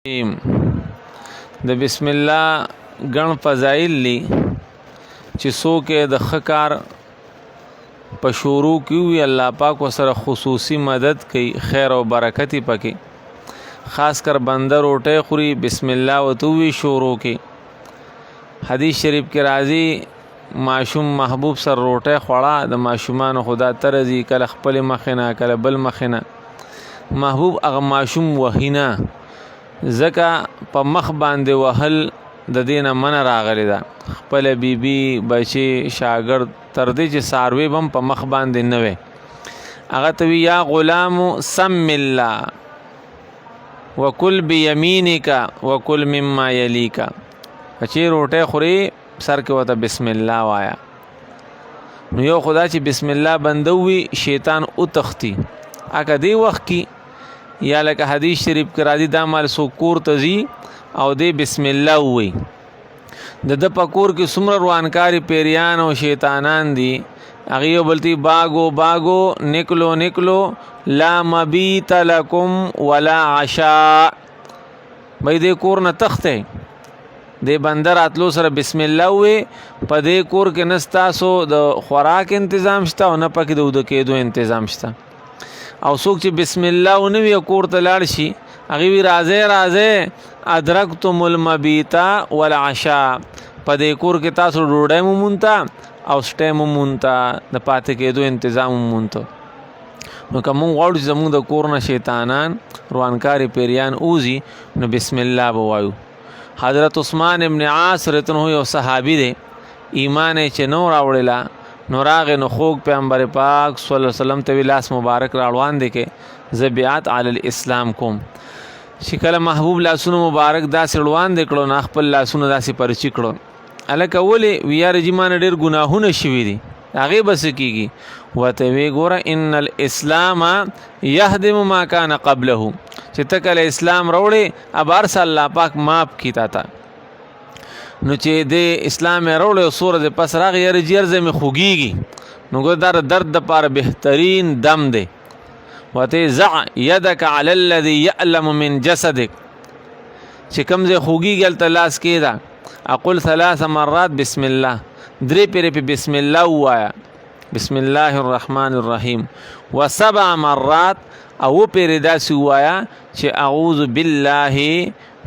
د بسم الله ګڼ فضایل لی چې څوک د ښه کار په شروع کې وي الله پاک ورسره خصوصي مدد کوي، خیر او برکت یې پکې، خاص کر بنده روټۍ خوري بسم الله ورته ووایي شروع کې. حدیث شریف کې راځي ماشوم محبوب سره روټۍ خوړه د ماشومانو خدا ترځي، کله خپل مخې نه کله بل مخې نه، محبوب هغه ماشوم وهي نه، ځکه په مخ باندې وهل د دې نه منع راغلی ده. خپله بیبي بچی شاګرد تر دې چې څاروي به هم په مخ باندې نه وی، هغه ته وي یا غلامو سم الله وکل بیمینک وکل مما یلیک، چې روټۍ خوري سر کې ورته بسم الله وایا. نو یو خدا چې بسم الله بنده وي شیطان وتښتي. اکه دې وخت کې یا لکه حدیث شریف کې راځي دا مال څوک کور ته ځي او دې بسم الله ووایي، د په کور کې څومره روانکاري پیریان او شیطانان دي، هغې یو بل ته باغو باغو نکلو نکلو لا مبیت لکم ولا عشاء، بھئی دې کور نه تښتئ، دې بنده راتلو سره بسم الله ووایي، په دې کور کې نه ستاسو د خوراک انتظام شته او نه پکې د اوده کېدو انتظام شته. او څوک چې بسم الله ونه وي کور ته لاړ شي، هغې وي راځئ راځئ ادرکتم المبیتا والعشاء، په دې کور کې تاسو ډوډۍ مو مونته او سټی مو مونته، د پاتې کېدو انتظام مو مونته. نو که مونږ غواړو چې زمونږ د کور نه شیطانان روانکاري پیریان اوځي نو بسم الله به وایو. حضرت عثمان ابن عاص رضی الله عنه یو صحابي دی، ایمان یې چې نو راوړله، نو راغې نو خوږ پیغمبر پاک صلی الله علیه وسلم ته وی لاس مبارک راړوان دی کې زه بیعت علی الاسلام کوم. چې کله محبوب لاسونه مبارک داسې روان دی کړو نو خپل لاسونه داسې پرچي کړو، هلکه ولې وی یاره جي مانه ډېر ګناهونه شوي دي، هغې به څه کېږي، ورته وی ګوره ان الاسلام یهدم ما کان قبله، چې ته کله اسلام راوړې اب هر څه الله پاک معاف کي تا ته. نو چې د اسلام یې راوړی او سوره د پس راغی یاره جرزه مې خوږېږي، نو ګوره دا د درد دپاره بهترین دم دی. ورته زع یدک علی الذي یعلم من جسدک، چې کوم ځای خوږېږي هلته لاس کېږده، اقول 3 مرات بسم الله، 3 پیرې په بسم الله ووایه، بسم الله الرحمن الرحیم، و 7 مرات او پیرې داسې ووایه چې اعوذ بالله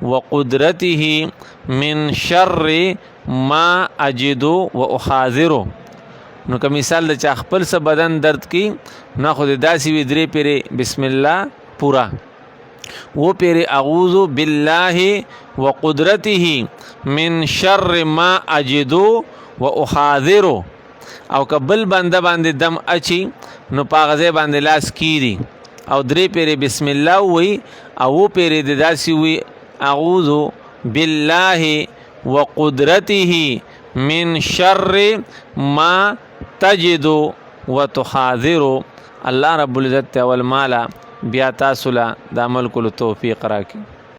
وقدرته من شر ما اجد و احاذره. نو که مثال د چا خپل څه بدن درد کی نه خو د داسې وي 3 پیرې بسم الله پورا، و پیرې اعوذ بالله وقدرته من شر ما اجد و احاذره. او که بل بنده باندې دم اچي نو په هغه ځای باندې لاس کیږي او 3 پیرې بسم الله وي او پیرې د داسې وي اعوذ بالله وقدرته من شر ما تجد وتحاذر. الله رب العزت اول مالا بیا تاسو له د عمل کولو توفیق راکړي.